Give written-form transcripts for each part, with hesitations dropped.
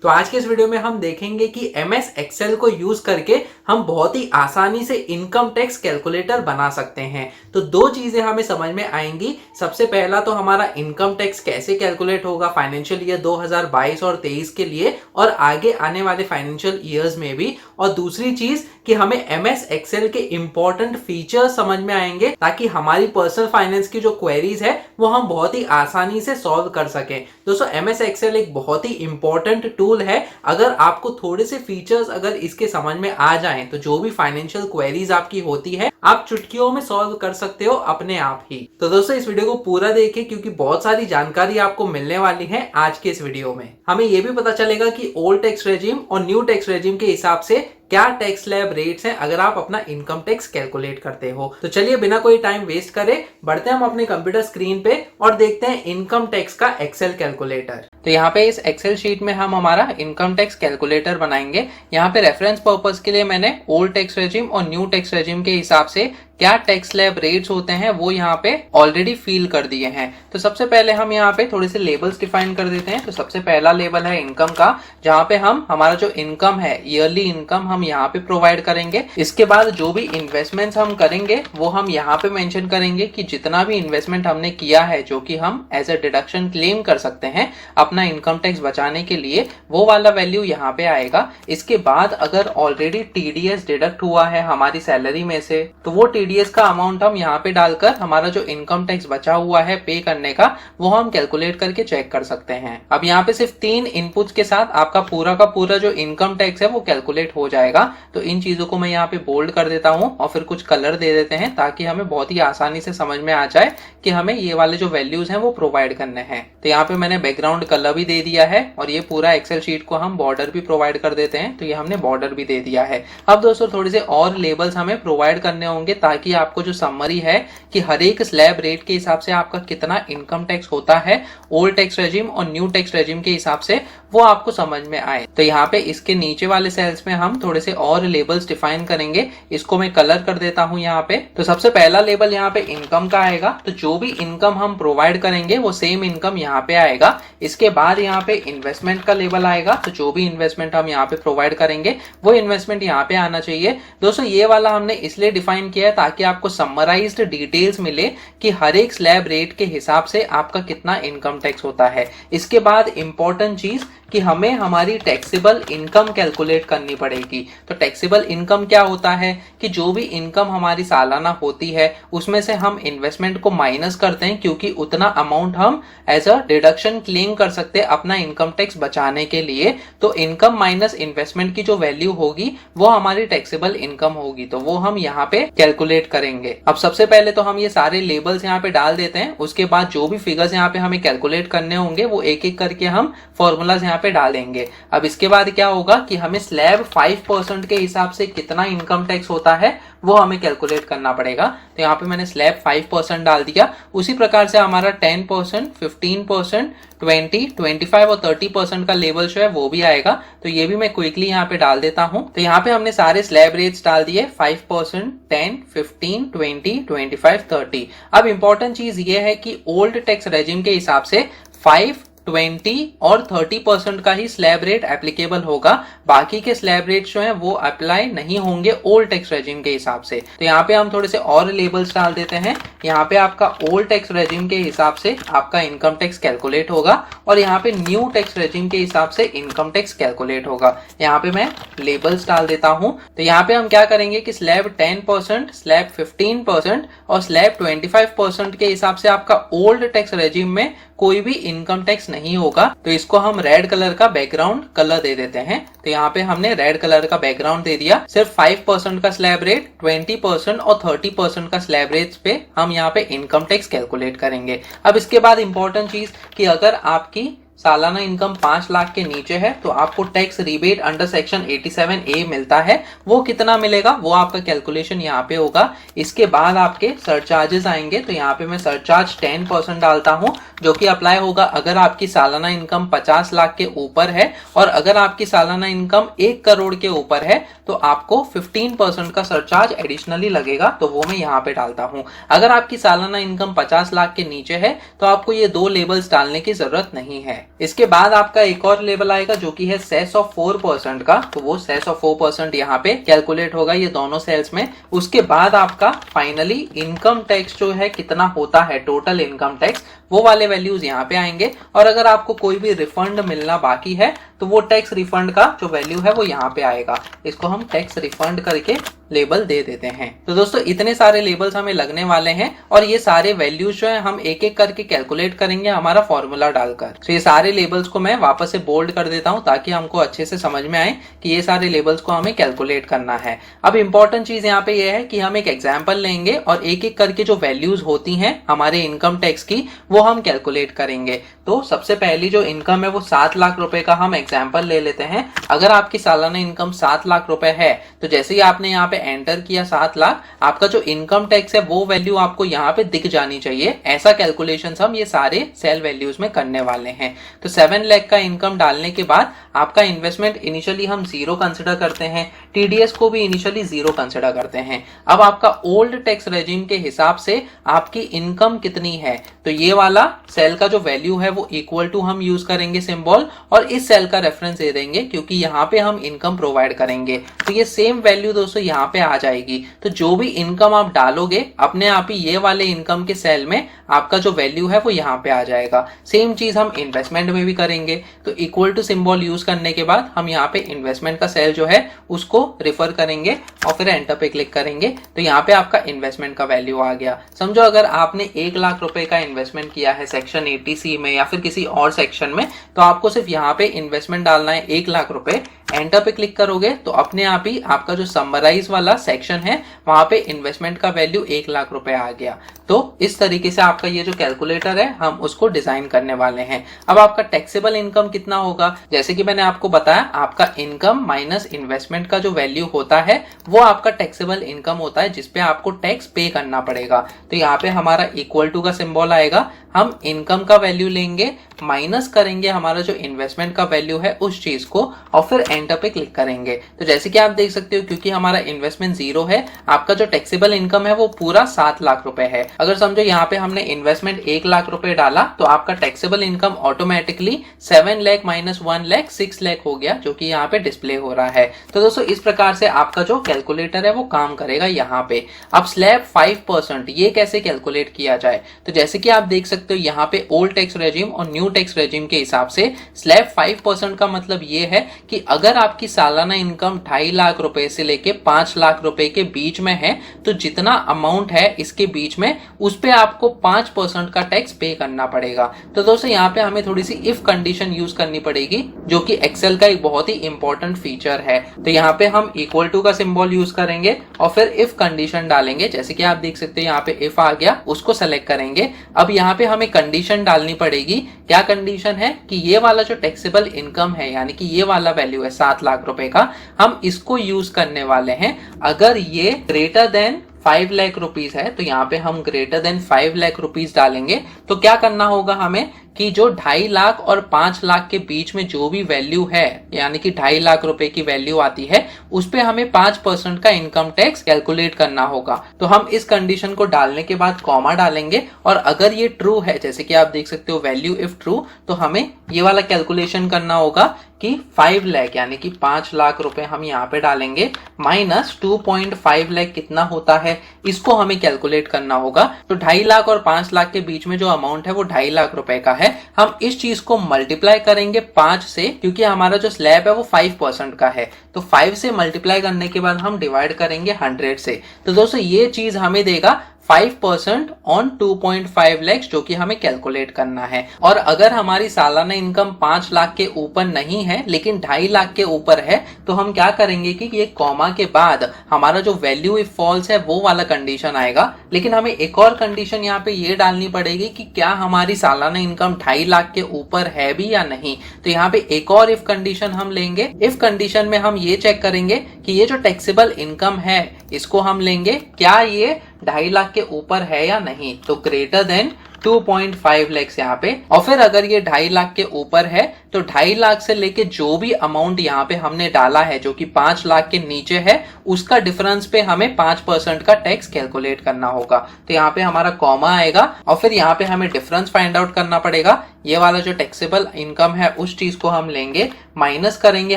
तो आज के इस वीडियो में हम देखेंगे कि MS एक्सेल को यूज करके हम बहुत ही आसानी से इनकम टैक्स कैलकुलेटर बना सकते हैं। तो दो चीजें हमें समझ में आएंगी। सबसे पहला तो हमारा इनकम टैक्स कैसे कैलकुलेट होगा फाइनेंशियल ईयर 2022 और 23 के लिए और आगे आने वाले फाइनेंशियल ईयर्स में भी। और दूसरी चीज कि हमें MS एक्सेल के इंपॉर्टेंट फीचर्स समझ में आएंगे ताकि हमारी पर्सनल फाइनेंस की जो क्वेरीज है वो हम बहुत ही आसानी से सॉल्व कर सकें। दोस्तों MS एक्सेल एक बहुत ही इंपॉर्टेंट टूल है। अगर आपको थोड़े से फीचर्स अगर इसके समझ में आ जाएं तो जो भी फाइनेंशियल क्वेरीज आपकी होती है आप चुटकियों में सॉल्व कर सकते हो अपने आप ही। तो दोस्तों इस वीडियो को पूरा देखें क्योंकि बहुत सारी जानकारी आपको मिलने वाली है आज के इस वीडियो में। हमें यह भी पता चलेगा कि ओल्ड टैक्स रेजिम और न्यू टैक्स रेजिम के हिसाब से क्या टैक्स स्लैब रेट्स हैं अगर आप अपना इनकम टैक्स कैलकुलेट करते हो। तो चलिए बिना कोई टाइम वेस्ट करे बढ़ते हैं हम अपने कंप्यूटर स्क्रीन पे और देखते हैं इनकम टैक्स का एक्सेल कैलकुलेटर। तो यहाँ पे इस एक्सेल शीट में हम हमारा इनकम टैक्स कैलकुलेटर बनाएंगे। यहाँ पे रेफरेंस पर्पस के लिए मैंने ओल्ड टैक्स रेजिम और न्यू टैक्स रेजिम के हिसाब से क्या टैक्स स्लैब रेट्स होते हैं वो यहाँ पे ऑलरेडी फिल कर दिए हैं। तो सबसे पहले हम यहाँ पे थोड़े से लेबल्स डिफाइन कर देते हैं। तो सबसे पहला लेबल है इनकम का, जहाँ पे हम हमारा जो इनकम है ईयरली इनकम हम यहाँ पे प्रोवाइड करेंगे। इसके बाद जो भी इन्वेस्टमेंट्स हम करेंगे वो हम यहाँ पे मेंशन करेंगे कि जितना भी इन्वेस्टमेंट हमने किया है जो कि हम एज अ डिडक्शन क्लेम कर सकते हैं अपना इनकम टैक्स बचाने के लिए, वो वाला वैल्यू यहाँ पे आएगा। इसके बाद अगर ऑलरेडी TDS डिडक्ट हुआ है हमारी सैलरी में से तो वो TDS का अमाउंट हम यहाँ पे डालकर हमारा जो इनकम टैक्स बचा हुआ है पे करने का वो हम कैलकुलेट करके चेक कर सकते हैं। अब यहाँ पे सिर्फ 3 इनपुट्स के साथ आपका पूरा का पूरा जो इनकम टैक्स है वो कैलकुलेट हो जाएगा। तो इन चीजों को मैं यहाँ पे बोल्ड कर देता हूँ और फिर कुछ कलर दे देते हैं ताकि हमें बहुत ही आसानी से समझ में आ जाए कि हमें ये वाले जो वैल्यूज हैं वो प्रोवाइड करने हैं। तो यहाँ पे मैंने बैकग्राउंड कलर भी दे दिया है और ये पूरा एक्सेल शीट को हम बॉर्डर भी प्रोवाइड कर देते हैं। तो ये हमने बॉर्डर भी दे दिया है। अब दोस्तों थोड़े से और लेबल्स हमें प्रोवाइड करने होंगे ताकि आपको जो समरी है कि हर एक स्लैब रेट के हिसाब से आपका कितना इनकम टैक्स होता है ओल्ड टैक्स रेजिम और न्यू टैक्स रेजिम के हिसाब से वो आपको समझ में आए। तो यहाँ पे इसके नीचे वाले सेल्स में हम थोड़े से और लेबल्स डिफाइन करेंगे। इसको मैं कलर कर देता हूँ यहाँ पे। तो सबसे पहला लेबल यहाँ पे इनकम का आएगा। तो जो भी इनकम हम प्रोवाइड करेंगे वो सेम इनकम यहाँ पे आएगा। इसके बाद यहाँ पे इन्वेस्टमेंट का लेबल आएगा। तो जो भी इन्वेस्टमेंट हम यहाँ पे प्रोवाइड करेंगे वो इन्वेस्टमेंट यहाँ पे आना चाहिए। दोस्तों ये वाला हमने इसलिए डिफाइन किया है ताकि आपको समराइज्ड डिटेल्स मिले कि हर एक स्लैब रेट के हिसाब से आपका कितना इनकम टैक्स होता है। इसके बाद इंपॉर्टेंट चीज कि हमें हमारी टैक्सेबल इनकम कैलकुलेट करनी पड़ेगी। तो टैक्सेबल इनकम क्या होता है कि जो भी इनकम हमारी सालाना होती है उसमें से हम इन्वेस्टमेंट को माइनस करते हैं क्योंकि उतना अमाउंट हम एज अ डिडक्शन क्लेम कर सकते हैं अपना इनकम टैक्स बचाने के लिए। तो इनकम माइनस इन्वेस्टमेंट की जो वैल्यू होगी वो हमारी टैक्सेबल इनकम होगी। तो वो हम यहाँ पे कैलकुलेट करेंगे। अब सबसे पहले तो हम ये सारे लेबल्स यहाँ पे डाल देते हैं। उसके बाद जो भी फिगर्स यहाँ पे हमें कैलकुलेट करने होंगे वो एक एक करके हम फॉर्मूलाज यहाँ पे डालेंगे। अब इसके बाद क्या होगा कि हमें स्लैब 5% के हिसाब से कितना इनकम टैक्स होता है वो हमें कैलकुलेट करना पड़ेगा। तो यहाँ पे मैंने स्लैब 5% डाल दिया। उसी प्रकार से हमारा 10%, 15%, 20, 25 और 30% का लेवल जो है वो भी आएगा। तो ये भी मैं क्विकली यहाँ पे डाल देता हूँ। तो यहाँ पे हमने सारे स्लैब रेट्स डाल दिए 5%, 10, 15, 20, 25, 30। अब इंपॉर्टेंट चीज ये है कि ओल्ड टैक्स रेजिम के हिसाब से 5, 20 और 30% का ही स्लैब रेट एप्लीकेबल होगा। बाकी के स्लैब रेट जो है वो अप्लाई नहीं होंगे ओल्ड टैक्स रेजिम के हिसाब से। तो यहाँ पे हम थोड़े से और लेबल्स डाल देते हैं। यहाँ पे आपका ओल्ड टैक्स रेजिम के हिसाब से आपका इनकम टैक्स कैलकुलेट होगा और यहाँ पे न्यू टैक्स रेजिम के हिसाब से इनकम टैक्स कैलकुलेट होगा। यहाँ पे मैं लेबल्स डाल देता हूँ। तो यहाँ पे हम क्या करेंगे कि स्लैब 10%, स्लैब 15% और स्लैब 25% के हिसाब से आपका ओल्ड टैक्स रेजिम में कोई भी इनकम टैक्स नहीं होगा। तो इसको हम रेड कलर का बैकग्राउंड कलर दे देते हैं। तो यहाँ पे हमने रेड कलर का बैकग्राउंड दे दिया। सिर्फ 5% का स्लैब रेट, 20% और 30% का स्लैब रेट पे हम यहाँ पे इनकम टैक्स कैलकुलेट करेंगे। अब इसके बाद इंपॉर्टेंट चीज कि अगर आपकी सालाना इनकम 5 लाख के नीचे है तो आपको tax rebate under section 87A मिलता है। वो कितना मिलेगा वो आपका कैलकुलेशन यहाँ पे होगा। इसके बाद आपके सरचार्जेस आएंगे। तो यहाँ पे मैं सरचार्ज 10% डालता हूँ जो कि अप्लाई होगा अगर आपकी सालाना इनकम 50 लाख के ऊपर है और अगर आपकी सालाना इनकम 1 करोड़ के ऊपर है तो आपको 15% का सरचार्ज एडिशनली लगेगा। तो वो मैं यहाँ पे डालता हूँ। अगर आपकी सालाना इनकम 50 लाख के नीचे है तो आपको ये 2 लेबल्स डालने की जरूरत नहीं है। इसके बाद आपका एक और लेवल आएगा जो कि है सेस ऑफ 4% का, तो वो सेस ऑफ 4% यहाँ पे कैलकुलेट होगा ये दोनों सेल्स में। उसके बाद आपका फाइनली इनकम टैक्स जो है कितना होता है, टोटल इनकम टैक्स, वो वाले वैल्यूज यहाँ पे आएंगे। और अगर आपको कोई भी रिफंड मिलना बाकी है तो वो टैक्स रिफंड का जो वैल्यू है वो यहाँ पे आएगा। इसको हम टैक्स रिफंड करके लेबल दे देते हैं। तो दोस्तों इतने सारे लेबल्स हमें लगने वाले हैं और ये सारे वैल्यूज जो है हम एक एक करके कैलकुलेट करेंगे हमारा फॉर्मूला डालकर। तो ये सारे लेबल्स को मैं वापस से बोल्ड कर देता हूं ताकि हमको अच्छे से समझ में आए कि ये सारे लेबल्स को हमें कैलकुलेट करना है। अब इंपॉर्टेंट चीज यहाँ पे ये है कि हम एक एग्जाम्पल लेंगे और एक एक करके जो वैल्यूज होती हैं हमारे इनकम टैक्स की वो हम कैलकुलेट करेंगे। तो सबसे पहली जो इनकम है वो 7 लाख रुपए का हम एग्जाम्पल ले लेते हैं। अगर आपकी सालाना इनकम 7 लाख रुपए है तो जैसे ही आपने यहाँ पे एंटर किया 7 लाख, आपका जो इनकम टैक्स है वो वैल्यू आपको यहाँ पे दिख जानी चाहिए। ऐसा कैलकुलेशन हम ये सारे सेल वैल्यूज में करने वाले हैं। तो 7 लाख का इनकम डालने के बाद आपका इन्वेस्टमेंट इनिशियली हम 0 कंसिडर करते हैं, टीडीएस को भी इनिशियली 0 कंसिडर करते हैं। अब आपका ओल्ड टैक्स रेजिम के हिसाब से आपकी इनकम कितनी है, तो ये वाला सेल का जो वैल्यू है वो इक्वल टू हम यूज करेंगे सिंबल, और इस सेल का रेफरेंस दे देंगे क्योंकि यहाँ पे हम इनकम प्रोवाइड करेंगे। तो ये सेम वैल्यू दोस्तों यहाँ पे आ जाएगी। तो जो भी इनकम आप डालोगे अपने आप ही ये वाले इनकम के सेल में आपका जो वैल्यू है वो यहाँ पे आ जाएगा। सेम चीज हम इन्वेस्टमेंट में भी करेंगे। तो इक्वल टू सिंबल यूज करने के बाद हम यहाँ पे इन्वेस्टमेंट का सेल जो है उसको रिफर करेंगे और फिर एंटर पे क्लिक करेंगे। तो यहाँ पे आपका इन्वेस्टमेंट का वैल्यू आ गया। समझो अगर आपने 1 लाख रुपए का इन्वेस्टमेंट किया है सेक्शन 80C में या फिर किसी और सेक्शन में, तो आपको सिर्फ यहाँ पे इन्वेस्टमेंट डालना है 1 लाख रुपए। एंटर पे क्लिक करोगे तो अपने आप ही आपका जो समराइज वाला सेक्शन है वहां पे इन्वेस्टमेंट का वैल्यू 1 लाख रुपए आ गया। तो इस तरीके से आपका ये जो कैलकुलेटर है हम उसको डिजाइन करने वाले हैं। अब आपका टैक्सेबल इनकम कितना होगा, जैसे कि मैंने आपको बताया आपका इनकम माइनस इन्वेस्टमेंट का जो वैल्यू होता है वो आपका टैक्सेबल इनकम होता है जिसपे आपको टैक्स पे करना पड़ेगा। तो यहाँ पे हमारा इक्वल टू का सिंबल आएगा, हम इनकम का वैल्यू लेंगे माइनस करेंगे हमारा जो इन्वेस्टमेंट का वैल्यू है उस चीज को और फिर एंटर पे क्लिक करेंगे। तो जैसे कि आप देख सकते हो क्योंकि हमारा इन्वेस्टमेंट 0 है, आपका जो टैक्सेबल इनकम है वो पूरा 7 लाख रुपए है। अगर समझो यहाँ पे हमने इन्वेस्टमेंट 1 लाख रुपए डाला तो आपका taxable income automatically 7 lakh minus 1 lakh 6 lakh हो गया, जो कि यहाँ पे डिस्प्ले हो रहा है। तो दोस्तों इस प्रकार से आपका जो कैलकुलेटर है वो काम करेगा यहाँ पे। अब स्लैब 5% ये कैसे कैलकुलेट किया जाए, तो जैसे कि आप देख सकते हो यहाँ पे ओल्ड टैक्स रेजिम और न्यू टैक्स रेजिम के हिसाब से स्लैब 5% का मतलब ये है कि अगर आपकी सालाना इनकम 2.5 लाख रुपए से लेके 5 लाख रुपए के बीच में है तो जितना अमाउंट है इसके बीच में उस पे आपको 5% का टैक्स पे करना पड़ेगा। तो दोस्तों यहाँ पे हमें थोड़ी सी इफ कंडीशन यूज करनी पड़ेगी जो कि एक्सेल का एक बहुत ही इंपॉर्टेंट फीचर है। तो यहाँ पे हम इक्वल टू का सिंबल यूज करेंगे और फिर इफ कंडीशन डालेंगे। जैसे कि आप देख सकते हैं यहाँ पे इफ आ गया, उसको सेलेक्ट करेंगे। अब यहाँ पे हमें कंडीशन डालनी पड़ेगी। क्या कंडीशन है कि ये वाला जो टैक्सेबल इनकम है यानी कि ये वाला वैल्यू है 7 लाख रुपए का, हम इसको यूज करने वाले हैं अगर ये ग्रेटर देन 5 लाख रुपीज है। तो यहाँ पे हम ग्रेटर देन 5 लाख रुपीज डालेंगे। तो क्या करना होगा हमें कि जो 2.5 लाख और 5 लाख के बीच में जो भी वैल्यू है यानी कि 2.5 लाख रुपए की वैल्यू आती है उस पे हमें 5% का इनकम टैक्स कैलकुलेट करना होगा। तो हम इस कंडीशन को डालने के बाद कॉमा डालेंगे और अगर ये ट्रू है, जैसे कि आप देख सकते हो वैल्यू इफ ट्रू, तो हमें ये वाला कैलकुलेशन करना होगा कि 5 लाख यानी कि 5 लाख रुपए हम यहाँ पे डालेंगे माइनस 2.5 लाख कितना होता है इसको हमें कैलकुलेट करना होगा। तो 2.5 लाख और 5 लाख के बीच में जो अमाउंट है वो 2.5 लाख रुपए का है। हम इस चीज को मल्टीप्लाई करेंगे 5 से, क्योंकि हमारा जो स्लैब है वो 5% का है। तो 5 से मल्टीप्लाई करने के बाद हम डिवाइड करेंगे 100 से। तो दोस्तों ये चीज हमें देगा 5% ऑन 2.5 लाख जो कि हमें कैलकुलेट करना है। और अगर हमारी सालाना इनकम 5 लाख के ऊपर नहीं है लेकिन 2.5 लाख के ऊपर है तो हम क्या करेंगे कि ये कॉमा के बाद हमारा जो वैल्यू इफ फॉल्स है वो वाला कंडीशन आएगा। लेकिन हमें एक और कंडीशन यहाँ पे ये डालनी पड़ेगी कि क्या हमारी सालाना इनकम 2.5 लाख के ऊपर है भी या नहीं। तो यहाँ पे एक और इफ कंडीशन हम लेंगे। इफ कंडीशन में हम ये चेक करेंगे कि ये जो टैक्सेबल इनकम है इसको हम लेंगे क्या ये 2.5 लाख के ऊपर है या नहीं। तो ग्रेटर देन 2.5 लाख यहाँ पे। और फिर अगर ये 2.5 लाख के ऊपर है तो 2.5 लाख से लेके जो भी अमाउंट यहाँ पे हमने डाला है जो कि 5 लाख के नीचे है उसका डिफरेंस पे हमें 5% का टैक्स कैलकुलेट करना होगा। तो यहाँ पे हमारा कॉमा आएगा और फिर यहाँ पे हमें डिफरेंस फाइंड आउट करना पड़ेगा। ये वाला जो टैक्सेबल इनकम है उस चीज को हम लेंगे, माइनस करेंगे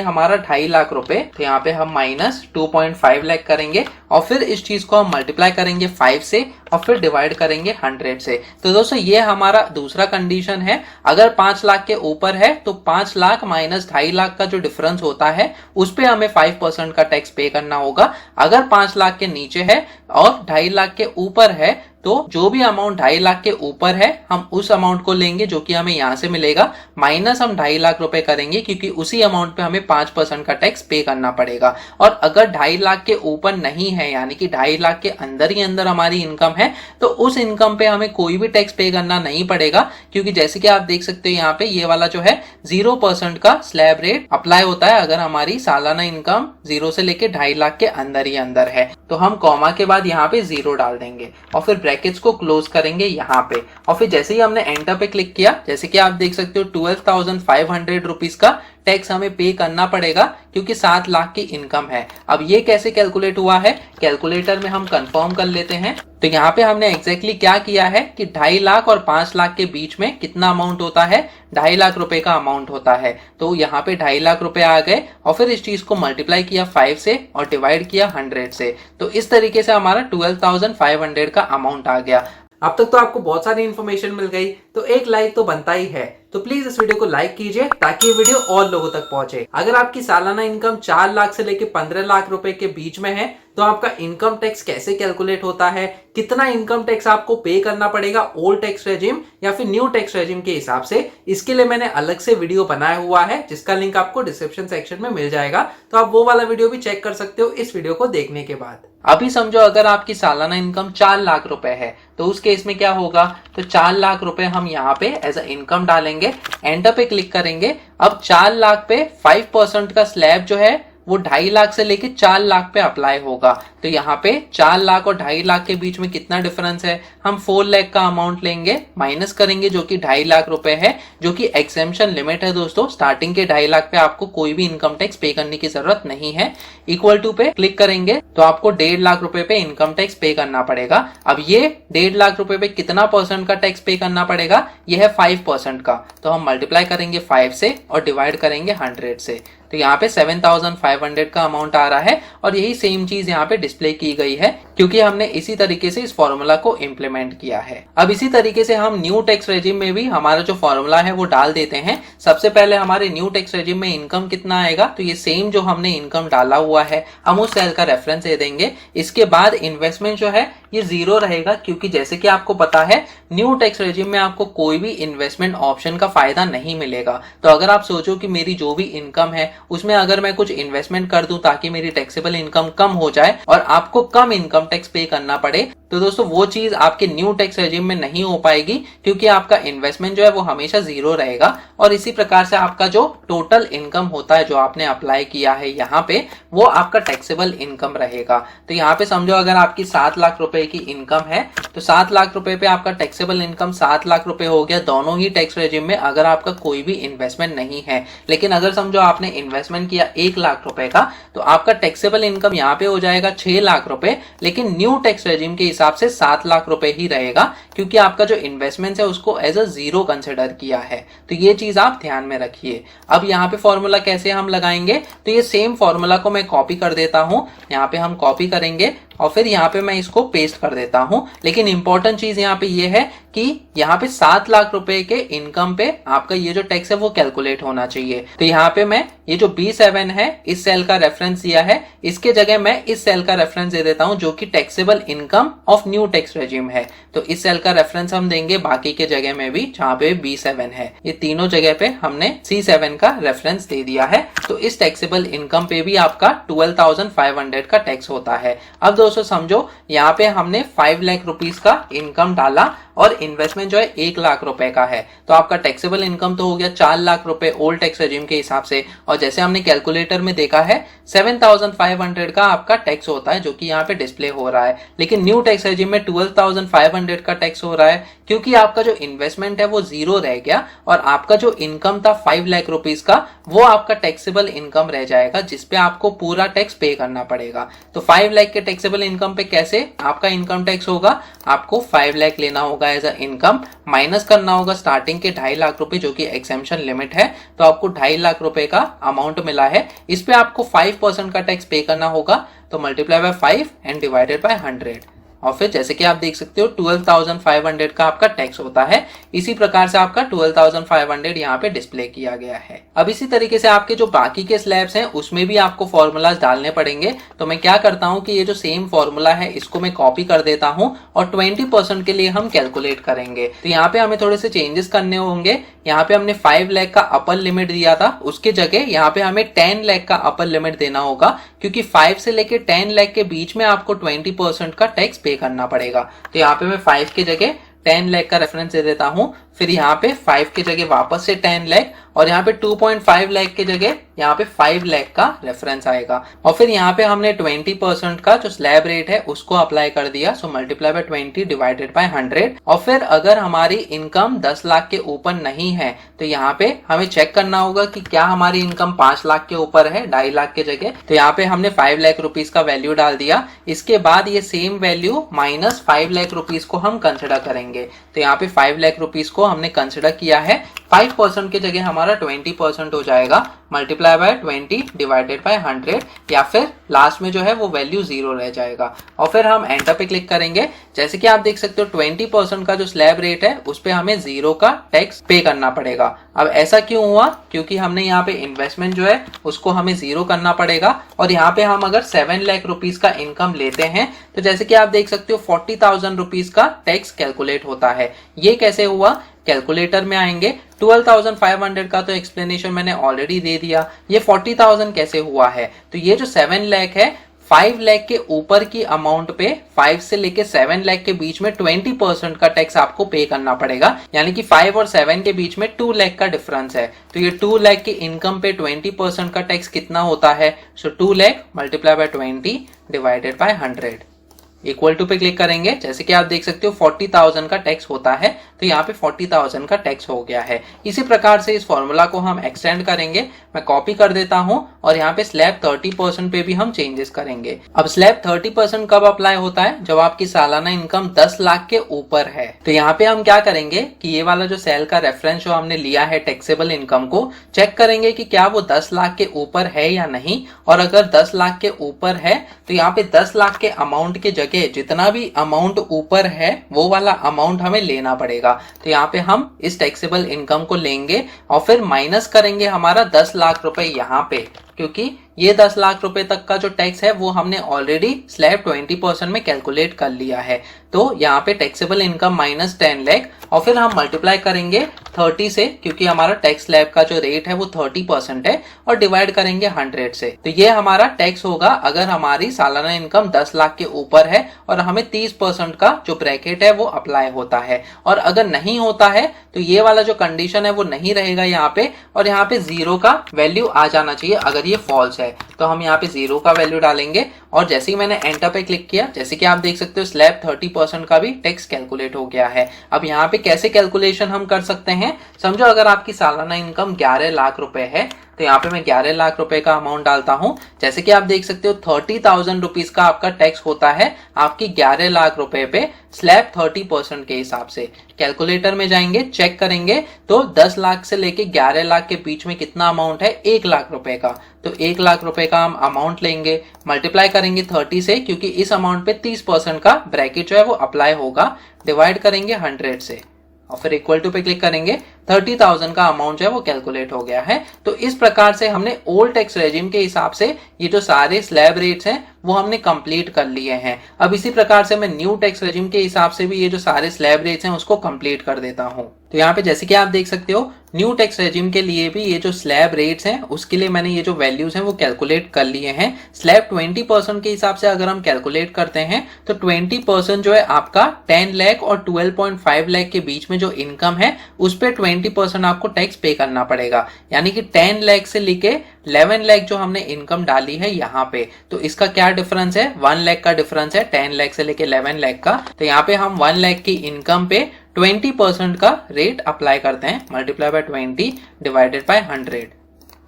हमारा 2.5 लाख रुपए, तो यहाँ पे हम माइनस 2.5 लाख करेंगे और फिर इस चीज को हम मल्टीप्लाई करेंगे 5 से और फिर डिवाइड करेंगे 100 से। तो दोस्तों ये हमारा दूसरा कंडीशन है। अगर 5 लाख के ऊपर है तो 5 लाख माइनस 2.5 लाख का जो डिफरेंस होता है उस पे हमें 5% का टैक्स पे करना होगा। अगर 5 लाख के नीचे है और 2.5 लाख के ऊपर है तो जो भी अमाउंट 2.5 लाख के ऊपर है हम उस अमाउंट को लेंगे जो कि हमें यहां से मिलेगा, माइनस हम 2.5 लाख रुपए करेंगे क्योंकि उसी अमाउंट पे हमें 5% का टैक्स पे करना पड़ेगा। और अगर 2.5 लाख के ऊपर नहीं है यानी कि 2.5 लाख के अंदर ही अंदर हमारी इनकम है तो उस इनकम पे हमें कोई भी टैक्स पे करना नहीं पड़ेगा, क्योंकि जैसे कि आप देख सकते हो यहाँ पे ये वाला जो है 0% का स्लैब रेट अप्लाई होता है अगर हमारी सालाना इनकम 0 से लेके 2.5 लाख के अंदर ही अंदर है। तो हम कॉमा के बाद यहाँ पे 0 डाल देंगे और फिर ब्रैकेट्स को क्लोज करेंगे यहाँ पे और फिर जैसे ही हमने एंटर पे क्लिक किया, जैसे कि आप देख सकते हो 12,500 रुपीज का टैक्स हमें पे करना पड़ेगा क्योंकि 7 लाख की इनकम है। अब ये कैसे कैलकुलेट हुआ है, कैलकुलेटर में हम कंफर्म कर लेते हैं। तो यहाँ पे हमने एग्जैक्टली क्या किया है कि 2.5 लाख और 5 लाख के बीच में कितना अमाउंट होता है, 2.5 लाख रुपए का अमाउंट होता है। तो यहाँ पे 2.5 लाख रुपए आ गए और फिर इस चीज को मल्टीप्लाई किया 5 से और डिवाइड किया 100 से। तो इस तरीके से हमारा 12,500 का अमाउंट आ गया। अब तक तो आपको बहुत सारी इन्फॉर्मेशन मिल गई, तो एक लाइक तो बनता ही है। तो प्लीज इस वीडियो को लाइक कीजिए ताकि ये वीडियो और लोगों तक पहुंचे। अगर आपकी सालाना इनकम 4 लाख से लेके 15 लाख रुपए के बीच में है तो आपका इनकम टैक्स कैसे कैलकुलेट होता है, कितना इनकम टैक्स आपको पे करना पड़ेगा ओल्ड टैक्स रेजिम या फिर न्यू टैक्स रेजिम के हिसाब से, इसके लिए मैंने अलग से वीडियो बनाया हुआ है जिसका लिंक आपको डिस्क्रिप्शन सेक्शन में मिल जाएगा। तो आप वो वाला वीडियो भी चेक कर सकते हो इस वीडियो को देखने के बाद। अभी समझो अगर आपकी सालाना इनकम 4 लाख रुपए है तो उस केस में क्या होगा, तो 4 लाख रुपए हम यहाँ पे एज अ इनकम डालेंगे, एंटर पे क्लिक करेंगे। अब 4 लाख पे 5% का स्लैब जो है वो 2.5 लाख से लेके 4 लाख पे अप्लाई होगा। तो यहाँ पे 4 लाख और 2.5 लाख के बीच में कितना डिफरेंस है, हम 4 लाख का अमाउंट लेंगे, माइनस करेंगे जो कि 2.5 लाख रुपए है, जो कि एक्सेम्पशन लिमिट है दोस्तों। स्टार्टिंग के 2.5 लाख पे आपको कोई भी इनकम टैक्स पे करने की जरूरत नहीं है। इक्वल टू पे क्लिक करेंगे तो आपको 1.5 लाख रुपए पे इनकम टैक्स पे करना पड़ेगा। अब ये 1.5 लाख रुपए पे कितना परसेंट का टैक्स पे करना पड़ेगा, ये है 5% का। तो हम मल्टीप्लाई करेंगे 5 से और डिवाइड करेंगे 100 से। तो यहाँ पे 7,500 का अमाउंट आ रहा है और यही सेम चीज यहाँ पे डिस्प्ले की गई है क्योंकि हमने इसी तरीके से इस फॉर्मूला को इम्प्लीमेंट किया है। अब इसी तरीके से हम न्यू टैक्स रेजिम में भी हमारा जो फॉर्मूला है वो डाल देते हैं। सबसे पहले हमारे न्यू टैक्स रेजिम में इनकम कितना आएगा, तो ये सेम जो हमने इनकम डाला हुआ है हम उस सेल का रेफरेंस दे देंगे। इसके बाद इन्वेस्टमेंट जो है ये 0 रहेगा क्योंकि जैसे कि आपको पता है न्यू टैक्स रेजिम में आपको कोई भी इन्वेस्टमेंट ऑप्शन का फायदा नहीं मिलेगा। तो अगर आप सोचो कि मेरी जो भी इनकम है उसमें अगर मैं कुछ इन्वेस्टमेंट कर दूं ताकि मेरी टैक्सेबल इनकम कम हो जाए और आपको कम इनकम टैक्स पे करना पड़े, तो दोस्तों वो चीज आपके न्यू टैक्स रेजिम में नहीं हो पाएगी क्योंकि आपका इन्वेस्टमेंट जो है वो हमेशा 0 रहेगा। और इसी प्रकार से आपका जो टोटल इनकम होता है जो आपने अप्लाई किया है यहाँ पे, वो आपका टैक्सेबल इनकम रहेगा। तो यहाँ पे समझो अगर आपकी 7 लाख रुपए की इनकम है तो 7 लाख रुपए पे आपका टैक्सेबल इनकम 7 लाख रुपए हो गया दोनों ही टैक्स रेजिम में अगर आपका कोई भी इन्वेस्टमेंट नहीं है। लेकिन अगर समझो आपने इन्वेस्टमेंट किया 1 लाख रुपए का तो आपका टैक्सेबल इनकम यहाँ पे हो जाएगा 6 लाख रुपए, लेकिन न्यू टैक्स रेजिम के हिसाब से 7 लाख रुपए ही रहेगा क्योंकि आपका जो इन्वेस्टमेंट है उसको एज अ 0 कंसिडर किया है। तो ये चीज आप ध्यान में रखिए। अब यहाँ पे फॉर्मूला कैसे हम लगाएंगे, तो ये सेम फॉर्मूला को मैं कॉपी कर देता हूं। यहाँ पे हम कॉपी करेंगे और फिर यहाँ पे मैं इसको पेस्ट कर देता हूं। लेकिन इंपॉर्टेंट चीज यहाँ पे ये है कि यहाँ पे 7 लाख रुपए के इनकम पे आपका ये जो टैक्स है वो कैलकुलेट होना चाहिए। तो यहाँ पे मैं ये जो B7 है इस सेल का रेफरेंस दिया है, इसके जगह मैं इस सेल का रेफरेंस दे देता हूं जो कि taxable income of new tax regime है। तो इस सेल का रेफरेंस हम देंगे बाकी के जगह में भी जहां पे B7 है। ये तीनों जगह पे हमने C7 का रेफरेंस दे दिया है। तो इस टैक्सेबल इनकम पे भी आपका 12,500 का टैक्स होता है। अब दोस्तों समझो यहाँ पे हमने 5 लाख रुपीस का इनकम डाला और इन्वेस्टमेंट जो है 1 लाख रुपए का है, तो आपका टैक्सेबल इनकम तो हो गया 4 लाख रुपए ओल्ड टैक्स रेजिम के हिसाब से। और जैसे हमने कैलकुलेटर में देखा है 7,500 का आपका टैक्स होता है, जो कि यहाँ पे डिस्प्ले हो रहा है। लेकिन न्यू टैक्स रेजिम में 12,500 का टैक्स हो रहा है, क्योंकि आपका जो इन्वेस्टमेंट है वो जीरो रह गया और आपका जो इनकम था 5 लाख रुपीज का, वो आपका टैक्सेबल इनकम रह जाएगा, जिसपे आपको पूरा टैक्स पे करना पड़ेगा। तो 5 लाख के टैक्सेबल इनकम पे कैसे आपका इनकम टैक्स होगा, आपको 5 लाख लेना होगा एज अ इनकम, माइनस करना होगा स्टार्टिंग के 2.5 लाख रुपए जो कि एक्सेम्पशन लिमिट है, तो आपको 2.5 लाख रुपए का अमाउंट मिला है। इस पे आपको 5% का टैक्स पे करना होगा, तो multiply by 5 and divided by 100। और फिर जैसे कि आप देख सकते हो 12,500 का आपका टैक्स होता है। इसी प्रकार से आपका 12,500 यहाँ पे डिस्प्ले किया गया है। अब इसी तरीके से आपके जो बाकी के स्लैब्स हैं उसमें भी आपको फॉर्मूलाज डालने पड़ेंगे। तो मैं क्या करता हूँ कि ये जो सेम फॉर्मूला है इसको मैं कॉपी कर देता हूँ और 20% के लिए हम कैलकुलेट करेंगे। तो यहाँ पे हमें थोड़े से चेंजेस करने होंगे। यहाँ पे हमने 5 लाख का अपर लिमिट दिया था, उसके जगह यहाँ पे हमें 10 लाख का अपर लिमिट देना होगा, क्योंकि 5 से लेके 10 लाख के बीच में आपको 20% का टैक्स पे करना पड़ेगा। तो यहाँ पे मैं 5 की जगह 10 लाख का रेफरेंस दे देता हूं, फिर यहाँ पे 5 की जगह वापस से 10 लाख और यहाँ पे 2.5 लाख की जगह यहाँ पे 5 लाख का रेफरेंस आएगा। और फिर यहाँ पे हमने 20% का जो स्लैब रेट है उसको अप्लाई कर दिया, so multiply by 20 divided by 100। और फिर अगर हमारी इनकम 10 लाख के ऊपर नहीं है तो यहाँ पे हमें चेक करना होगा कि क्या हमारी इनकम 5 लाख के ऊपर है 2.5 लाख के जगह। तो यहाँ पे हमने 5 लाख रुपीज का वैल्यू डाल दिया। इसके बाद ये same value minus 5 lakh rupees को हम कंसिडर करेंगे। तो यहाँ पे 5 लाख रुपीज को हमने कंसिडर किया है, 5% की जगह हमारा 20% हो जाएगा, मल्टीप्लाई बाय 20 डिवाइडेड बाय 100, या फिर लास्ट में जो है वो वैल्यू 0 रह जाएगा। और फिर हम एंटर पे क्लिक करेंगे। जैसे कि आप देख सकते हो 20% का जो स्लैब रेट है उस पे हमें 0 का टैक्स पे करना पड़ेगा। अब ऐसा क्यों हुआ, क्योंकि हमने यहाँ पे इन्वेस्टमेंट जो है उसको हमें 0 करना पड़ेगा। और यहाँ पे हम अगर 7 लाख रुपीज का इनकम लेते हैं तो जैसे कि आप देख सकते हो 40,000 रुपीज का टैक्स कैलकुलेट होता है। ये कैसे हुआ, कैलकुलेटर में आएंगे। 12,500 का तो एक्सप्लेनेशन मैंने ऑलरेडी दे दिया। ये 40,000 कैसे हुआ है, तो ये जो 7 लाख है 5 लाख के ऊपर की अमाउंट पे 5 से लेके 7 लाख के बीच में 20% का टैक्स आपको पे करना पड़ेगा। यानी कि 5 और 7 के बीच में 2 लाख का डिफरेंस है। तो ये 2 लाख की इनकम पे 20% का टैक्स कितना होता है, so 2 lakh multiply by 20 divided by 100 equal to पे क्लिक करेंगे। जैसे कि आप देख सकते हो 40,000 का टैक्स होता है, तो यहाँ पे 40,000 का टैक्स हो गया है। इसी प्रकार से इस फॉर्मूला को हम एक्सटेंड करेंगे। मैं कॉपी कर देता हूं और यहाँ पे स्लैब 30% पे भी हम चेंजेस करेंगे। अब स्लैब 30% कब अप्लाई होता है, जब आपकी सालाना इनकम 10 लाख के ऊपर है। तो यहाँ पे हम क्या करेंगे कि ये वाला जो सेल का रेफरेंस जो हमने लिया है टैक्सेबल इनकम को चेक करेंगे कि क्या वो 10 लाख के ऊपर है या नहीं। और अगर 10 लाख के ऊपर है तो यहाँ पे 10 लाख के अमाउंट के जगह जितना भी अमाउंट ऊपर है वो वाला अमाउंट हमें लेना पड़ेगा। तो यहाँ पे हम इस टैक्सेबल इनकम को लेंगे और फिर माइनस करेंगे हमारा 10 लाख रुपए यहाँ पे, क्योंकि ये 10 लाख रुपए तक का जो टैक्स है वो हमने ऑलरेडी स्लैब 20% में कैलकुलेट कर लिया है। तो यहाँ पे टैक्सेबल इनकम माइनस 10 लाख और फिर हम मल्टीप्लाई करेंगे 30 से, क्योंकि हमारा टैक्स स्लैब का जो रेट है वो 30% है, और डिवाइड करेंगे 100 से। तो ये हमारा टैक्स होगा अगर हमारी सालाना इनकम 10 लाख के ऊपर है और हमें 30% का जो ब्रैकेट है वो अप्लाई होता है। और अगर नहीं होता है तो ये वाला जो कंडीशन है वो नहीं रहेगा यहाँ पे, और यहाँ पे 0 का वैल्यू आ जाना चाहिए अगर ये फॉल्स है। तो हम यहाँ पे 0 का वैल्यू डालेंगे और जैसे ही मैंने एंटर पे क्लिक किया, जैसे कि आप देख सकते हो स्लैब 30% का भी टैक्स कैलकुलेट हो गया है। अब यहाँ पे कैसे कैलकुलेशन हम कर सकते हैं, समझो अगर आपकी सालाना इनकम 11 लाख रुपए है तो यहाँ पे मैं 11 लाख रुपए का अमाउंट डालता हूं। जैसे कि आप देख सकते हो 30,000 रुपीज का आपका टैक्स होता है आपकी 11 लाख रुपए पे स्लैब 30% के हिसाब से। कैलकुलेटर में जाएंगे, चेक करेंगे तो 10 लाख से लेके 11 लाख के बीच में कितना अमाउंट है, 1 लाख रुपए का। तो 1 लाख रुपए का हम अमाउंट लेंगे, मल्टीप्लाई करेंगे 30 से, क्योंकि इस अमाउंट पे 30% का ब्रैकेट जो है वो अप्लाई होगा, डिवाइड करेंगे 100 से और फिर इक्वल टू पे क्लिक करेंगे। 30,000 का अमाउंट जो है वो कैलकुलेट हो गया है। तो इस प्रकार से हमने ओल्ड टैक्स रेजिम के हिसाब से ये जो सारे स्लैब रेट्स हैं वो हमने कंप्लीट कर लिए हैं। अब इसी प्रकार से मैं न्यू टैक्स रेजिम के हिसाब से भी ये जो सारे स्लैब रेट्स हैं उसको कंप्लीट कर देता हूं। तो यहाँ पे जैसे कि आप देख सकते हो न्यू टैक्स रेजिम के लिए भी ये जो स्लैब रेट्स हैं उसके लिए मैंने ये जो वैल्यूज हैं वो कैलकुलेट कर लिए हैं। स्लैब 20% के हिसाब से अगर हम कैलकुलेट करते हैं तो 20% जो है आपका 10 लाख और 12.5 लाख के बीच में जो इनकम है उस पर 20% आपको टैक्स पे करना पड़ेगा। यानी कि 10 लाख से लेके 11 लाख जो हमने इनकम डाली है यहाँ पे, तो इसका क्या डिफरेंस है, 1 लाख का डिफरेंस है 10 लाख से लेके 11 लाख का। तो यहाँ पे हम 1 लाख की इनकम पे 20% का रेट अप्लाई करते हैं, मल्टीप्लाई बाय 20 डिवाइडेड बाय 100।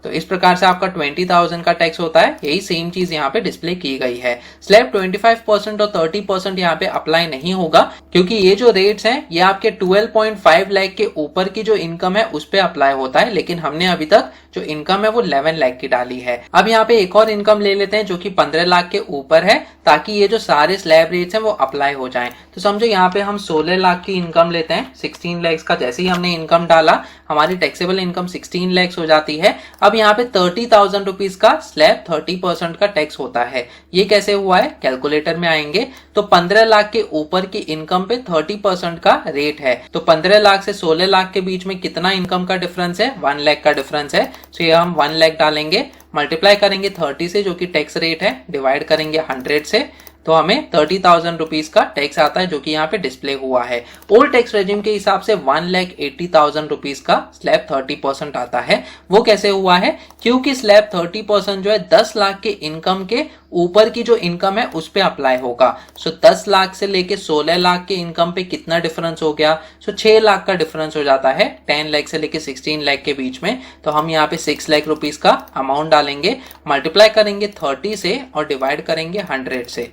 तो इस प्रकार से आपका 20,000 का टैक्स होता है। यही सेम चीज यहाँ पे डिस्प्ले की गई है। स्लैब 25% और 30% यहाँ पे अप्लाई नहीं होगा क्योंकि ये जो रेट्स हैं ये आपके 12.5 लाख के ऊपर की जो इनकम है उस पे अप्लाई होता है, लेकिन हमने अभी तक जो इनकम है वो 11 लाख की डाली है। अब यहाँ पे एक और इनकम ले लेते हैं जो कि 15 लाख के ऊपर है, ताकि ये जो सारे स्लैब रेट्स हैं वो अप्लाई हो जाएं। तो समझो यहाँ पे हम 16 लाख की इनकम लेते हैं। 16 लाख का जैसे ही हमने इनकम डाला हमारी टैक्सेबल इनकम 16 लाख हो जाती है। अब यहाँ पे 30,000 रुपीज का स्लैब 30% का टैक्स होता है। ये कैसे हुआ है, कैलकुलेटर में आएंगे तो 15 लाख के ऊपर की इनकम पे 30% का रेट है। तो 15 लाख से 16 लाख के बीच में कितना इनकम का डिफरेंस है, 1 लाख का डिफरेंस है। तो ये हम 1 लाख डालेंगे, मल्टीप्लाई करेंगे 30 से जो कि टैक्स रेट है, डिवाइड करेंगे 100 से, तो हमें 30,000 रुपीज का टैक्स आता है जो कि यहाँ पे डिस्प्ले हुआ है। ओल्ड टैक्स रेजिम के हिसाब से 1,80,000 रुपीज का स्लैब 30% आता है। वो कैसे हुआ है, क्योंकि स्लैब 30% जो है 10 लाख के इनकम के ऊपर की जो इनकम है उस पे अप्लाई होगा। सो 10 लाख से लेके 16 लाख के इनकम पे कितना डिफरेंस हो गया, सो 6 लाख का डिफरेंस हो जाता है 10 लाख से लेके 16 लाख के बीच में। तो हम यहाँ पे 6 लाख रुपीज का अमाउंट डालेंगे, मल्टीप्लाई करेंगे 30 से और डिवाइड करेंगे 100 से।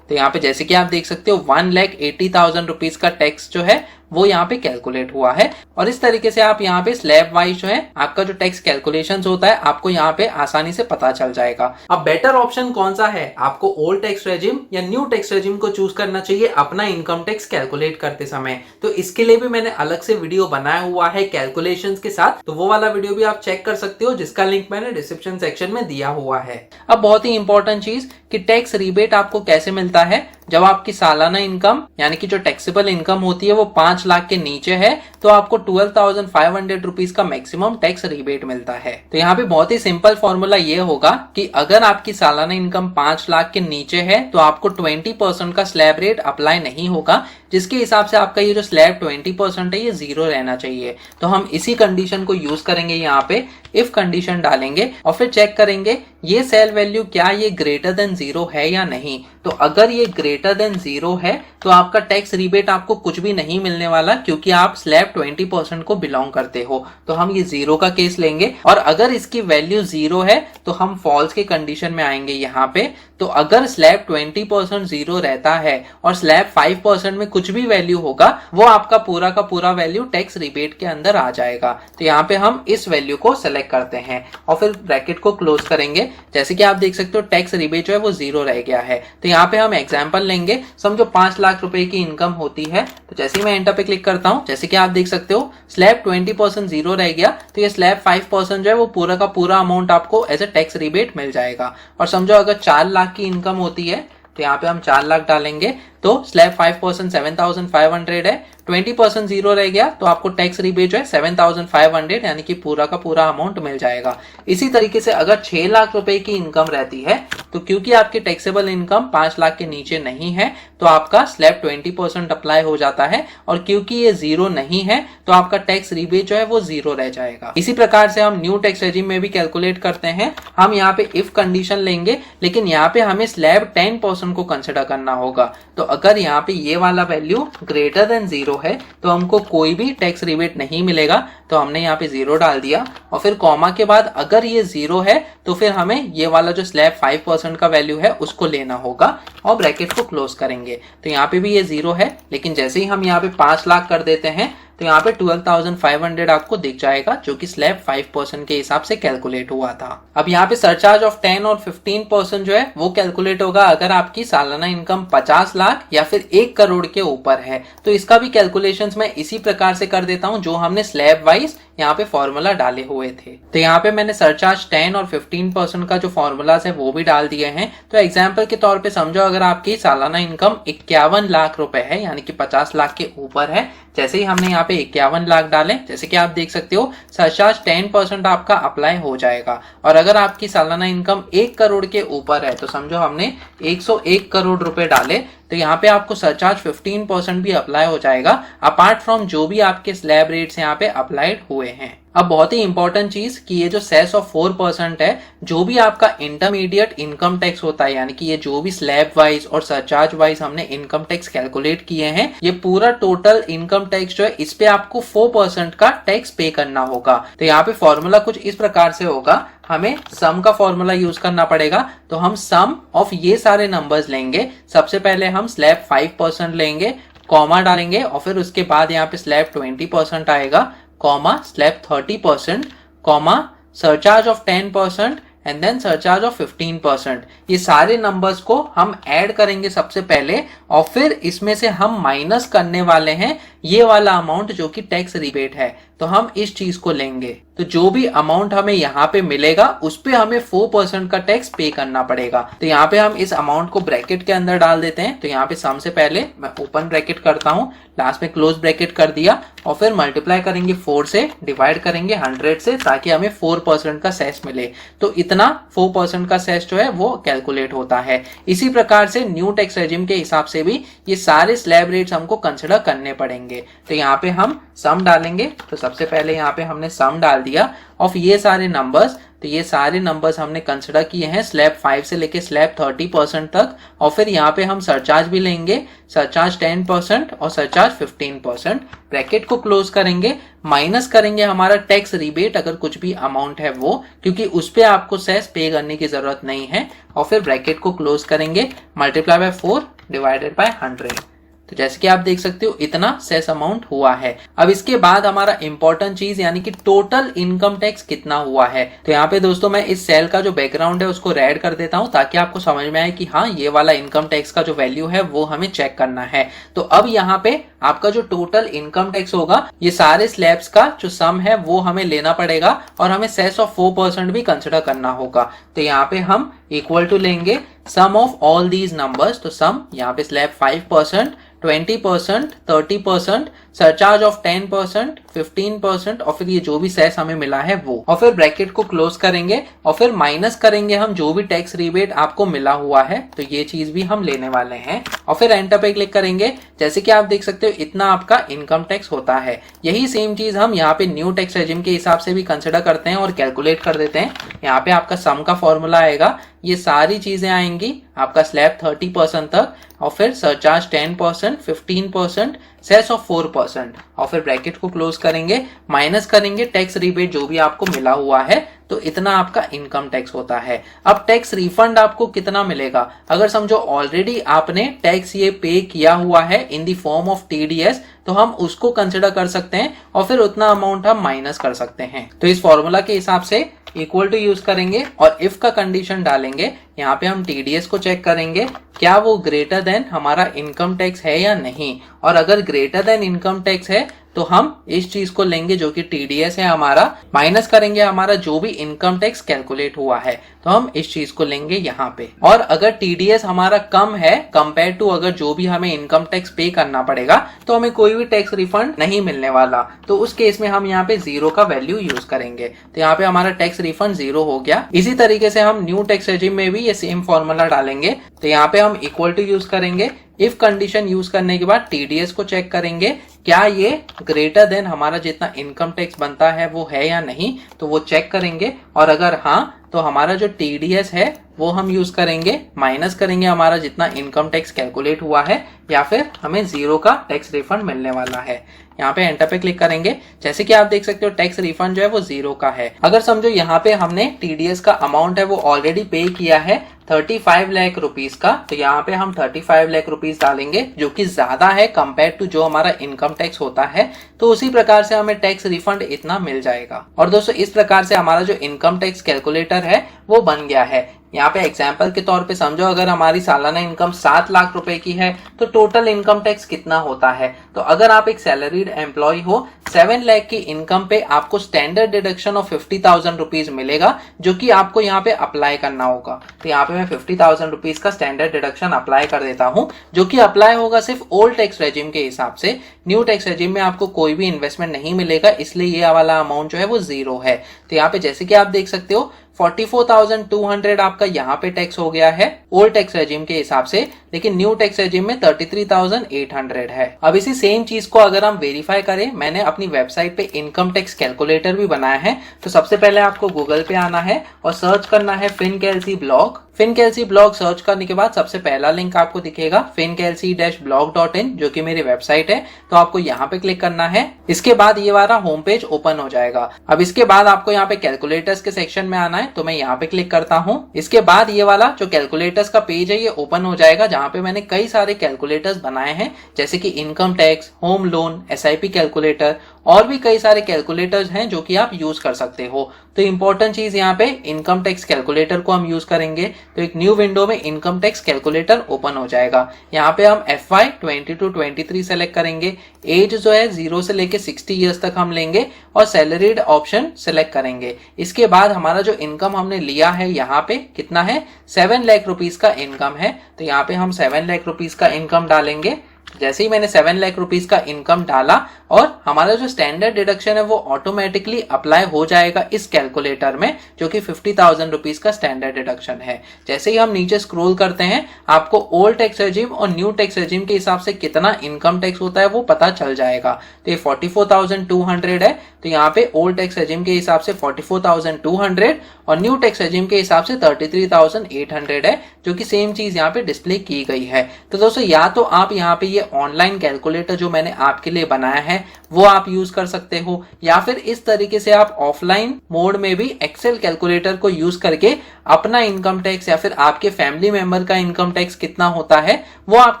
तो यहाँ पे जैसे कि आप देख सकते हो 1,80,000 रुपीज का टैक्स जो है वो यहाँ पे कैलकुलेट हुआ है। और इस तरीके से आप यहाँ पे स्लैब वाइज जो है आपका जो टैक्स कैलकुलेशंस होता है आपको यहाँ पे आसानी से पता चल जाएगा। अब बेटर ऑप्शन कौन सा है, आपको ओल्ड टैक्स रेजिम या न्यू टैक्स रेजिम को चूज करना चाहिए अपना इनकम टैक्स कैलकुलेट करते समय। तो इसके लिए भी मैंने अलग से वीडियो बनाया हुआ है कैलकुलेशंस के साथ, तो वो वाला वीडियो भी आप चेक कर सकते हो जिसका लिंक मैंने डिस्क्रिप्शन सेक्शन में दिया हुआ है। अब बहुत ही इंपॉर्टेंट चीज कि टैक्स रिबेट आपको कैसे मिलता है, जब आपकी सालाना इनकम यानी कि जो टैक्सेबल इनकम होती है वो 5 लाख के नीचे है तो आपको 12,500 रुपीज का मैक्सिमम टैक्स रिबेट मिलता है। तो यहाँ पे बहुत ही सिंपल फॉर्मूला ये होगा कि अगर आपकी सालाना इनकम 5 लाख के नीचे है तो आपको 20% का स्लैब रेट अप्लाई नहीं होगा, जिसके हिसाब से आपका ये जो स्लैब 20% है ये 0 रहना चाहिए। तो हम इसी कंडीशन को यूज करेंगे, यहाँ पे इफ कंडीशन डालेंगे और फिर चेक करेंगे ये सेल वैल्यू क्या ये ग्रेटर देन 0 है या नहीं। तो अगर ये ग्रेटर देन 0 है तो आपका टैक्स रिबेट आपको कुछ भी नहीं मिलने वाला, क्योंकि आप स्लैब 20% को बिलोंग करते हो। तो हम ये 0 का केस लेंगे, और अगर इसकी वैल्यू 0 है तो हम फॉल्स के कंडीशन में आएंगे यहाँ पे। तो अगर स्लैब 20% 0 रहता है और स्लैब 5% में कुछ भी वैल्यू होगा वो आपका पूरा का पूरा वैल्यू टैक्स रिबेट के अंदर आ जाएगा। तो यहाँ पे हम इस वैल्यू को सेलेक्ट करते हैं और फिर ब्रैकेट को क्लोज करेंगे। जैसे कि आप देख सकते हो टैक्स रिबेट जो है वो 0 रह गया है। तो यहाँ पे हम एग्जांपल लेंगे, समझो 5 लाख रुपए की इनकम होती है। तो जैसे ही मैं एंटर पे क्लिक करता हूँ, जैसे कि आप देख सकते हो स्लैब 20% 0 रह गया, तो ये स्लैब 5% जो है वो पूरा का पूरा अमाउंट आपको एज ए टैक्स रिबेट मिल जाएगा। और समझो अगर 4 लाख की इनकम होती है तो यहाँ पे हम 4 लाख डालेंगे, तो स्लैब 5% 7,500 है, 20% 0 रह गया तो आपको टैक्स रिबेट जो है 7,500 यानी कि पूरा का पूरा अमाउंट मिल जाएगा। इसी तरीके से अगर 6 लाख रुपए की इनकम रहती है तो क्योंकि आपकी टैक्सेबल इनकम 5 लाख के नीचे नहीं है तो आपका स्लैब 20% अप्लाई हो जाता है, और क्योंकि ये 0 नहीं है तो आपका टैक्स रिबेट जो है वो 0 रह जाएगा। इसी प्रकार से हम न्यू टैक्स रेजिम में भी कैलकुलेट करते हैं। हम यहाँ पे इफ कंडीशन लेंगे, लेकिन यहाँ पे हमें स्लैब 10% को कंसिडर करना होगा। तो अगर यहाँ पे ये वाला वैल्यू ग्रेटर देन 0 है तो हमको कोई भी टैक्स रिबेट नहीं मिलेगा। तो हमने यहाँ पे 0 डाल दिया, और फिर कॉमा के बाद अगर ये 0 है तो फिर हमें ये वाला जो स्लैब 5% का वैल्यू है उसको लेना होगा और ब्रैकेट को क्लोज करेंगे। तो यहाँ पे भी ये 0 है, लेकिन जैसे ही हम यहाँ पे 5 लाख कर देते हैं तो यहाँ पे 12,500 आपको दिख जाएगा, जो कि स्लैब 5% के हिसाब से कैलकुलेट हुआ था। अब यहाँ पे सरचार्ज ऑफ 10 और 15% जो है वो कैलकुलेट होगा अगर आपकी सालाना इनकम 50 लाख या फिर 1 करोड़ के ऊपर है। तो इसका भी कैलकुलेशंस मैं इसी प्रकार से कर देता हूं जो हमने स्लैब वाइज यहाँ पे फॉर्मूला डाले हुए थे। तो यहाँ पे मैंने सरचार्ज 10 और 15% का जो फॉर्मूलाज है वो भी डाल दिए हैं। तो एग्जाम्पल के तौर पे समझो अगर आपकी सालाना इनकम 51 लाख रुपए है, यानी कि 50 लाख के ऊपर है। जैसे ही हमने यहाँ पे 51 लाख डाले, जैसे कि आप देख सकते हो सरचार्ज 10% आपका अप्लाई हो जाएगा। और अगर आपकी सालाना इनकम 1 करोड़ के ऊपर है तो समझो हमने 101 करोड़ रुपए डाले, तो यहाँ पे आपको सरचार्ज 15% भी अप्लाई हो जाएगा, अपार्ट फ्रॉम जो भी आपके स्लैब रेट्स यहाँ पे अप्लाइड हुए हैं। अब बहुत ही इंपॉर्टेंट चीज कि ये जो सेस ऑफ 4% है, जो भी आपका इंटरमीडिएट इनकम टैक्स होता है, यानी कि ये जो भी स्लैब वाइज और सरचार्ज वाइज हमने इनकम टैक्स कैलकुलेट किए हैं, ये पूरा टोटल इनकम टैक्स जो है इस पे आपको 4% का टैक्स पे करना होगा। तो यहाँ पे फॉर्मूला कुछ इस प्रकार से होगा, हमें सम का फॉर्मूला यूज करना पड़ेगा। तो हम सम ऑफ ये सारे नंबर्स लेंगे। सबसे पहले हम स्लैब 5% लेंगे, कॉमा डालेंगे, और फिर उसके बाद यहाँ पे स्लैब 20% आएगा, comma slab 30%, comma surcharge of 10% and then surcharge of 15%। ये सारे नंबर्स को हम ऐड करेंगे सबसे पहले, और फिर इसमें से हम माइनस करने वाले हैं ये वाला अमाउंट जो कि टैक्स रिबेट है। तो हम इस चीज को लेंगे, तो जो भी अमाउंट हमें यहाँ पे मिलेगा उस पे हमें 4% का टैक्स पे करना पड़ेगा। तो यहाँ पे हम इस अमाउंट को ब्रैकेट के अंदर डाल देते हैं। तो यहाँ पे सम से पहले मैं ओपन ब्रैकेट करता हूँ, लास्ट में क्लोज ब्रैकेट कर दिया, और फिर मल्टीप्लाई करेंगे 4 से, डिवाइड करेंगे 100 से, ताकि हमें 4% का सेस मिले। तो इतना 4% का सेस जो है वो कैलकुलेट होता है। इसी प्रकार से न्यू टैक्स रेजिम के हिसाब से भी ये सारे स्लैब रेट्स हमको कंसिडर करने पड़ेंगे। तो यहाँ पे हम सम डालेंगे। तो सबसे पहले यहाँ पे हमने सम डाल दिया ऑफ ये सारे नंबर्स। तो ये सारे नंबर्स हमने कंसिडर किए हैं स्लैब 5 से लेके स्लैब 30% तक, और फिर यहाँ पे हम सरचार्ज भी लेंगे, सरचार्ज 10% और सरचार्ज 15%। ब्रैकेट को क्लोज करेंगे, माइनस करेंगे हमारा टैक्स रिबेट अगर कुछ भी अमाउंट है वो, क्योंकि उस पे आपको सेस पे करने की जरूरत नहीं है, और फिर ब्रैकेट को क्लोज करेंगे, मल्टीप्लाई बाय 4 डिवाइडेड बाय 100। तो जैसे कि आप देख सकते हो इतना सेस अमाउंट हुआ है। अब इसके बाद हमारा इंपॉर्टेंट चीज यानी कि टोटल इनकम टैक्स कितना हुआ है। तो यहाँ पे दोस्तों मैं इस सेल का जो बैकग्राउंड है उसको रेड कर देता हूँ, ताकि आपको समझ में आए कि हाँ ये वाला इनकम टैक्स का जो वैल्यू है वो हमें चेक करना है। तो अब यहाँ पे आपका जो टोटल इनकम टैक्स होगा, ये सारे स्लैब्स का जो सम है वो हमें लेना पड़ेगा, और हमें सेस ऑफ 4% भी कंसिडर करना होगा। तो यहाँ पे हम इक्वल टू लेंगे सम ऑफ ऑल दीज नंबर्स। तो सम यहाँ पे स्लैब 5%, 20%, 30%, सरचार्ज ऑफ 10%, 15%, और फिर ये जो भी सेस हमें मिला है वो, और फिर ब्रैकेट को क्लोज करेंगे, और फिर माइनस करेंगे हम जो भी टैक्स रिबेट आपको मिला हुआ है। तो ये चीज भी हम लेने वाले हैं, और फिर एंटर पे क्लिक करेंगे। जैसे कि आप देख सकते हो इतना आपका इनकम टैक्स होता है। यही सेम चीज हम यहाँ पे न्यू टैक्स रेजिम के हिसाब से भी कंसिडर करते हैं और कैलकुलेट कर देते हैं। यहाँ पे आपका सम का फॉर्मूला आएगा, ये सारी चीजें आएंगी आपका स्लैब 30% तक, और फिर सरचार्ज 10%, 15%, सेस ऑफ 4%, और फिर ब्रैकेट को क्लोज करेंगे, माइनस करेंगे टैक्स रिबेट जो भी आपको मिला हुआ है। तो इतना आपका इनकम टैक्स होता है। अब टैक्स रिफंड आपको कितना मिलेगा, अगर समझो ऑलरेडी आपने टैक्स ये पे किया हुआ है in the form of TDS, तो हम उसको कंसिडर कर सकते हैं, और फिर उतना अमाउंट हम माइनस कर सकते हैं। तो इस फॉर्मूला के हिसाब से इक्वल टू यूज करेंगे और इफ का कंडीशन डालेंगे। यहाँ पे हम टीडीएस को चेक करेंगे क्या वो ग्रेटर देन हमारा इनकम टैक्स है या नहीं, और अगर ग्रेटर देन इनकम टैक्स है तो हम इस चीज को लेंगे जो कि टीडीएस है हमारा, माइनस करेंगे हमारा जो भी इनकम टैक्स कैलकुलेट हुआ है, तो हम इस चीज को लेंगे यहाँ पे। और अगर टीडीएस हमारा कम है कंपेयर टू अगर जो भी हमें इनकम टैक्स पे करना पड़ेगा, तो हमें कोई भी टैक्स रिफंड नहीं मिलने वाला। तो उस केस में हम यहाँ पे 0 का वैल्यू यूज करेंगे। तो यहाँ पे हमारा टैक्स रिफंड 0 हो गया। इसी तरीके से हम न्यू टैक्स रेजिम में भी ये सेम फॉर्मूला डालेंगे। तो यहाँ पे हम इक्वल टू यूज करेंगे, इफ कंडीशन यूज करने के बाद टीडीएस को चेक करेंगे क्या ये ग्रेटर देन हमारा जितना इनकम टैक्स बनता है वो है या नहीं, तो वो चेक करेंगे, और अगर हाँ तो हमारा जो टीडीएस है वो हम यूज करेंगे, माइनस करेंगे हमारा जितना इनकम टैक्स कैलकुलेट हुआ है, या फिर हमें 0 का टैक्स रिफंड मिलने वाला है। यहाँ पे एंटर पे क्लिक करेंगे। जैसे कि आप देख सकते हो टैक्स रिफंड जो है वो 0 का है। अगर समझो यहाँ पे हमने टीडीएस का अमाउंट है वो ऑलरेडी पे किया है, 35 लाख रुपीस का, तो यहाँ पे हम 35 लाख रुपीस डालेंगे जो कि ज्यादा है कंपेयर टू जो हमारा इनकम टैक्स होता है, तो उसी प्रकार से हमें टैक्स रिफंड इतना मिल जाएगा। और दोस्तों इस प्रकार से हमारा जो इनकम टैक्स कैलकुलेटर है वो बन गया है। यहाँ पे एग्जाम्पल के तौर पे समझो, अगर हमारी सालाना इनकम 7 लाख रुपए की है तो टोटल इनकम टैक्स कितना होता है। तो अगर आप एक सैलरीड एम्प्लॉय हो, 7 लाख की इनकम पे आपको स्टैंडर्ड डिडक्शन ऑफ 50,000 रुपीज मिलेगा जो कि आपको यहाँ पे अप्लाई करना होगा। तो यहाँ पे मैं 50,000 रुपीज का स्टैंडर्ड डिडक्शन अप्लाई कर देता हूँ, जो कि अप्लाई होगा सिर्फ ओल्ड टैक्स रेजिम के हिसाब से। न्यू टैक्स रेजिम में आपको कोई भी इन्वेस्टमेंट नहीं मिलेगा, इसलिए ये वाला अमाउंट जो है वो 0 है। तो यहाँ पे जैसे कि आप देख सकते हो 44,200 आपका यहाँ पे टैक्स हो गया है ओल्ड टैक्स रेजिम के हिसाब से, लेकिन न्यू टैक्स रेजिम में 33,800 है। अब इसी सेम चीज को अगर हम वेरीफाई करें, मैंने अपनी वेबसाइट पे इनकम टैक्स कैलकुलेटर भी बनाया है। तो सबसे पहले आपको गूगल पे आना है और सर्च करना है फिनकेल्सी ब्लॉग। फिनकेल्सी ब्लॉग सर्च करने के बाद सबसे पहला लिंक आपको दिखेगा finkelsey-blog.in, जो कि मेरी वेबसाइट है। तो आपको यहाँ पे क्लिक करना है। इसके बाद ये वाला होम पेज ओपन हो जाएगा। अब इसके बाद आपको यहाँ पे कैलकुलेटर्स के सेक्शन में आना है, तो मैं यहाँ पे क्लिक करता हूँ। इसके बाद ये वाला जो कैलकुलेटर्स का पेज है ये ओपन हो जाएगा, जहाँ पे मैंने कई सारे कैलकुलेटर्स बनाए हैं, जैसे कि income tax, home loan, SIP calculator और भी कई सारे कैलकुलेटर्स हैं जो कि आप यूज कर सकते हो। तो इंपॉर्टेंट चीज यहाँ पे इनकम टैक्स कैलकुलेटर को हम यूज करेंगे। तो एक न्यू विंडो में इनकम टैक्स कैलकुलेटर ओपन हो जाएगा। यहाँ पे हम FY 22-23 सेलेक्ट करेंगे। एज जो है 0 से लेके 60 ईयर्स तक हम लेंगे और सैलरीड ऑप्शन सेलेक्ट करेंगे। इसके बाद हमारा जो इनकम हमने लिया है यहाँ पे कितना है, 7 लाख रुपीज का इनकम है। तो यहाँ पे हम 7 लाख रुपीज का इनकम डालेंगे। जैसे ही मैंने 7 लाख रुपीज का इनकम डाला और हमारा जो स्टैंडर्ड डिडक्शन है वो ऑटोमेटिकली अप्लाई हो जाएगा इस कैलकुलेटर में, जो कि 50,000 रुपीज का स्टैंडर्ड डिडक्शन है। जैसे ही हम नीचे स्क्रॉल करते हैं, आपको ओल्ड टैक्स रेजिम और न्यू टैक्स रेजिम के हिसाब से कितना इनकम टैक्स होता है वो पता चल जाएगा। तो ये 44,200 है, तो यहाँ पे ओल्ड टैक्स रेजिम के हिसाब से 44,200 और न्यू टैक्स रेजिम के हिसाब से 33,800 है, जो कि सेम चीज यहाँ पे डिस्प्ले की गई है। तो दोस्तों या तो आप यहाँ पे ये ऑनलाइन कैलकुलेटर जो मैंने आपके लिए बनाया है वो आप यूज कर सकते हो, या फिर इस तरीके से आप ऑफलाइन मोड में भी एक्सेल कैलकुलेटर को यूज करके अपना इनकम टैक्स या फिर आपके फैमिली मेंबर का इनकम टैक्स कितना होता है वो आप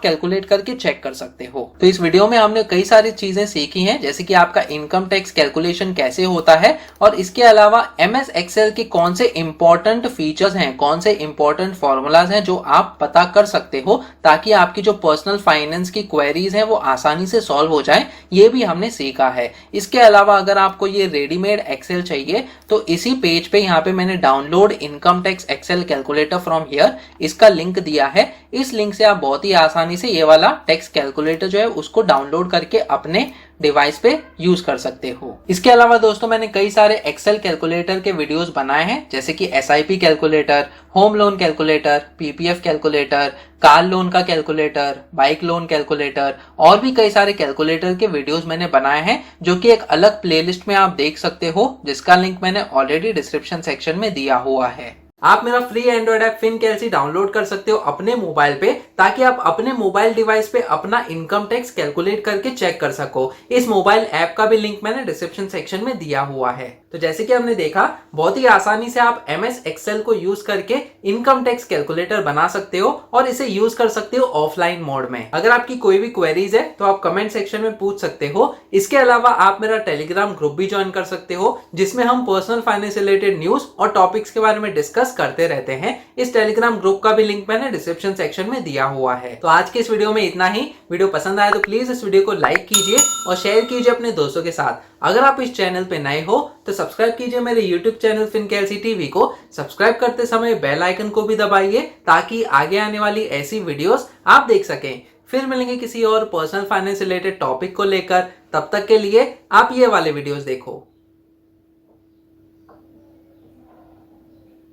कैलकुलेट करके चेक कर सकते हो। तो इस वीडियो में हमने कई सारी चीजें सीखी हैं, जैसे कि आपका इनकम टैक्स कैलकुलेशन कैसे होता है और इसके अलावा MS एक्सेल के कौन से इंपॉर्टेंट फीचर्स हैं, कौन से इंपॉर्टेंट फॉर्मूलाज हैं जो आप पता कर सकते हो, ताकि आपकी जो पर्सनल फाइनेंस की क्वेरीज हैं वो आसानी से सॉल्व हो जाए, ये भी हमने सीखा है। इसके अलावा अगर आपको ये रेडीमेड एक्सेल चाहिए तो इसी पेज पे यहाँ पे मैंने download income tax Excel calculator from here इसका लिंक दिया है। इस लिंक से आप बहुत ही आसानी से ये वाला टैक्स कैलकुलेटर जो है उसको डाउनलोड करके अपने डिवाइस पे यूज कर सकते हो। इसके अलावा दोस्तों मैंने कई सारे एक्सेल कैलकुलेटर के वीडियोस बनाए हैं, जैसे कि SIP calculator, home loan calculator, PPF calculator, car loan का कैलकुलेटर, बाइक लोन कैलकुलेटर और भी कई सारे कैलकुलेटर के वीडियोस मैंने बनाए हैं, जो कि एक अलग प्लेलिस्ट में आप देख सकते हो, जिसका लिंक मैंने ऑलरेडी डिस्क्रिप्शन सेक्शन में दिया हुआ है। आप मेरा फ्री एंड्रॉइड ऐप फिनकेल्सी डाउनलोड कर सकते हो अपने मोबाइल पे, ताकि आप अपने मोबाइल डिवाइस पे अपना इनकम टैक्स कैलकुलेट करके चेक कर सको। इस मोबाइल ऐप का भी लिंक मैंने डिस्क्रिप्शन सेक्शन में दिया हुआ है। तो जैसे कि हमने देखा, बहुत ही आसानी से आप MS एक्सेल को यूज करके इनकम टैक्स कैलकुलेटर बना सकते हो और इसे यूज कर सकते हो ऑफलाइन मोड में। अगर आपकी कोई भी क्वेरीज है तो आप कमेंट सेक्शन में पूछ सकते हो। इसके अलावा आप मेरा टेलीग्राम ग्रुप भी ज्वाइन कर सकते हो, जिसमें हम पर्सनल फाइनेंस रिलेटेड न्यूज और टॉपिक्स के बारे में डिस्कस करते रहते हैं। इस टेलीग्राम ग्रुप का भी लिंक मैंने डिस्क्रिप्शन सेक्शन में दिया हुआ है। तो आज के इस वीडियो में इतना ही। वीडियो पसंद आया तो प्लीज इस वीडियो को लाइक कीजिए और शेयर कीजिए अपने दोस्तों के साथ। अगर आप इस चैनल पे नए हो तो सब्सक्राइब कीजिए मेरे YouTube चैनल फिनकेल्सी टीवी को। सब्सक्राइब करते समय बेल आइकन को भी दबाइए, ताकि आगे आने वाली ऐसी वीडियोस आप देख सकें। फिर मिलेंगे किसी और पर्सनल फाइनेंस रिलेटेड टॉपिक को लेकर। तब तक के लिए आप ये वाले वीडियोस देखो।